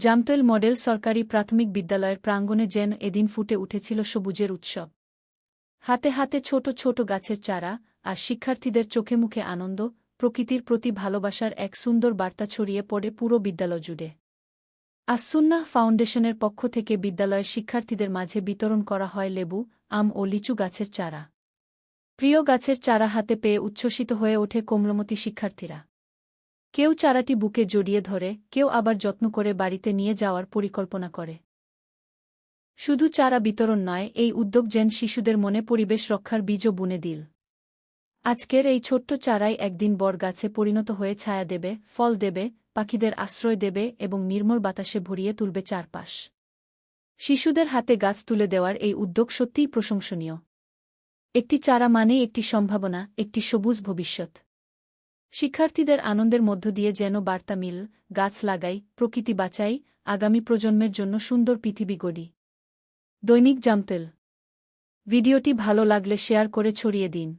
Jamtail model সরকারি প্রাথমিক বিদ্যালয়ের প্রাঙ্গণে যেন এদিন ফুটে উঠেছিল সবুজের উৎসব। হাতে হাতে ছোট ছোট গাছের চারা, আর শিক্ষার্থীদের চোখে মুখে আনন্দ, প্রকৃতির প্রতি ভালোবাসার এক সুন্দর বার্তা ছড়িয়ে পড়ে পুরো বিদ্যালয় জুড়ে। আস-সুন্নাহ ফাউন্ডেশনের পক্ষ থেকে বিদ্যালয়ের শিক্ষার্থীদের মাঝে বিতরণ করা হয় লেবু, আম ও লিচু গাছের চারা। প্রিয় গাছের চারা হাতে পেয়ে উচ্ছ্বসিত হয়ে ওঠে কোমলমতি শিক্ষার্থীরা। কেউ চারাটি বুকে জড়িয়ে ধরে, কেউ আবার যত্ন করে বাড়িতে নিয়ে যাওয়ার পরিকল্পনা করে। শুধু চারা বিতরণ নয়, এই উদ্যোগ যেন শিশুদের মনে পরিবেশ রক্ষার বীজও বুনে দিল। আজকের এই ছোট্ট চারাই একদিন বড় গাছে পরিণত হয়ে ছায়া দেবে, ফল দেবে, পাখিদের আশ্রয় দেবে এবং নির্মল বাতাসে ভরিয়ে তুলবে চারপাশ। শিশুদের হাতে গাছ তুলে দেওয়ার এই উদ্যোগ সত্যিই প্রশংসনীয়। একটি চারা মানেই একটি সম্ভাবনা, একটি সবুজ ভবিষ্যৎ। শিক্ষার্থীদের আনন্দের মধ্য দিয়ে যেন বার্তা মিল, গাছ লাগাই, প্রকৃতি বাঁচাই, আগামী প্রজন্মের জন্য সুন্দর পৃথিবী গড়ি। দৈনিক জামতৈল। ভিডিওটি ভালো লাগলে শেয়ার করে ছড়িয়ে দিন।